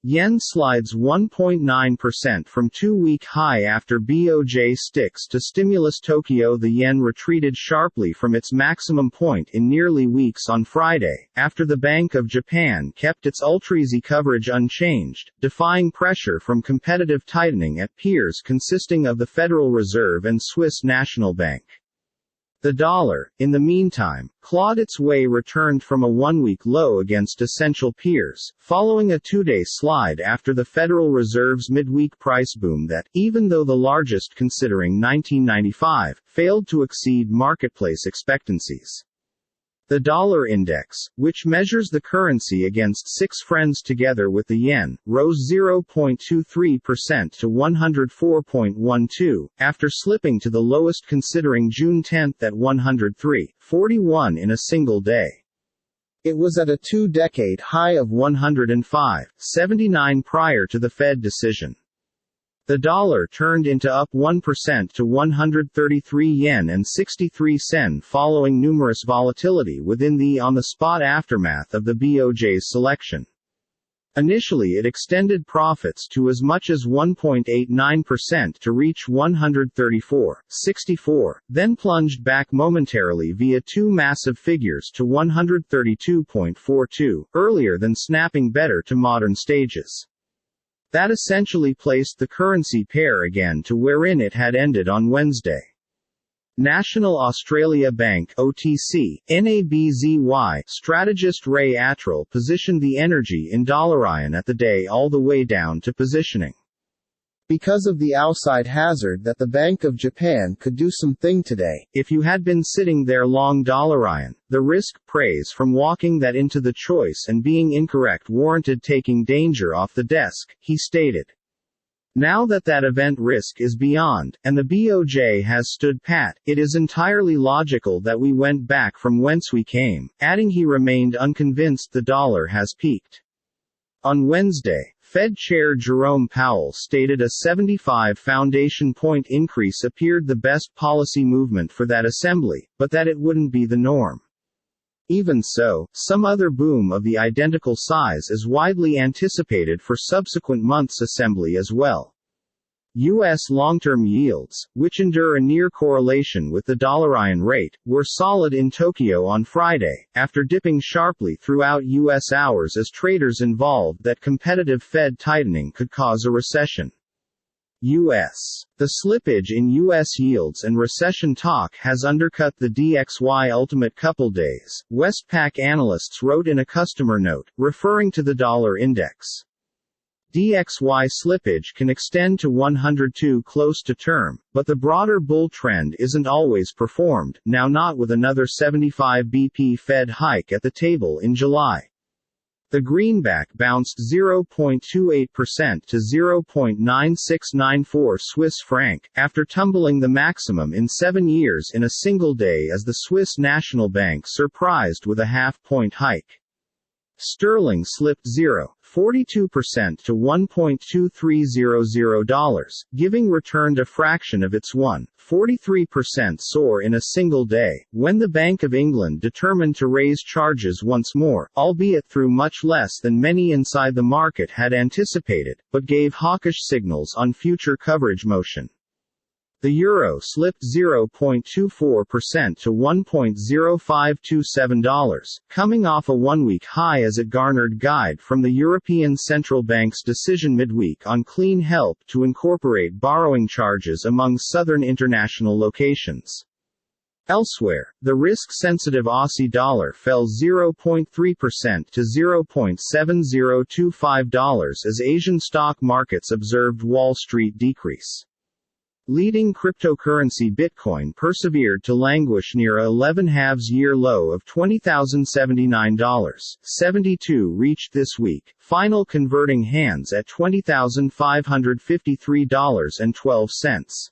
Yen slides 1.9% from two-week high after BOJ sticks to stimulus. Tokyo. The yen retreated sharply from its maximum point in nearly weeks on Friday, after the Bank of Japan kept its ultra-easy coverage unchanged, defying pressure from competitive tightening at peers consisting of the Federal Reserve and Swiss National Bank. The dollar, in the meantime, clawed its way returned from a one-week low against essential peers, following a two-day slide after the Federal Reserve's midweek price boom that, even though the largest considering 1995, failed to exceed marketplace expectancies. The dollar index, which measures the currency against six friends together with the yen, rose 0.23% to 104.12, after slipping to the lowest considering June 10 at 103.41 in a single day. It was at a two-decade high of 105.79 prior to the Fed decision. The dollar turned into up 1% to 133 yen and 63 sen following numerous volatility within the on-the-spot aftermath of the BOJ's selection. Initially it extended profits to as much as 1.89% to reach 134.64, then plunged back momentarily via two massive figures to 132.42, earlier than snapping better to modern stages. That essentially placed the currency pair again to wherein it had ended on Wednesday. National Australia Bank (OTC) NABZY strategist Ray Attrell positioned the energy in dollarian at the day all the way down to positioning. Because of the outside hazard that the Bank of Japan could do something today, if you had been sitting there long dollarian, the risk, praise from walking that into the choice and being incorrect warranted taking danger off the desk, he stated. Now that that event risk is beyond, and the BOJ has stood pat, it is entirely logical that we went back from whence we came, adding he remained unconvinced the dollar has peaked. On Wednesday, Fed Chair Jerome Powell stated a 75 foundation point increase appeared the best policy movement for that assembly, but that it wouldn't be the norm. Even so, some other boom of the identical size is widely anticipated for subsequent months' assembly as well. U.S. long-term yields, which endure a near correlation with the dollarian rate, were solid in Tokyo on Friday, after dipping sharply throughout U.S. hours as traders involved that competitive Fed tightening could cause a recession. U.S. The slippage in U.S. yields and recession talk has undercut the DXY ultimate couple days, Westpac analysts wrote in a customer note, referring to the dollar index. DXY slippage can extend to 102 close to term, but the broader bull trend isn't always performed, now not with another 75 BP Fed hike at the table in July. The greenback bounced 0.28% to 0.9694 Swiss franc, after tumbling the maximum in 7 years in a single day as the Swiss National Bank surprised with a half-point hike. Sterling slipped 0.42% to $1.2300, giving returned a fraction of its 1.43% soar in a single day, when the Bank of England determined to raise charges once more, albeit through much less than many inside the market had anticipated, but gave hawkish signals on future coverage motion. The euro slipped 0.24% to $1.0527, coming off a one-week high as it garnered guide from the European Central Bank's decision midweek on clean help to incorporate borrowing charges among southern international locations. Elsewhere, the risk-sensitive Aussie dollar fell 0.3% to $0.7025 as Asian stock markets observed Wall Street decrease. Leading cryptocurrency Bitcoin persevered to languish near a 11/2-year low of $20,079.72 reached this week, final converting hands at $20,553.12.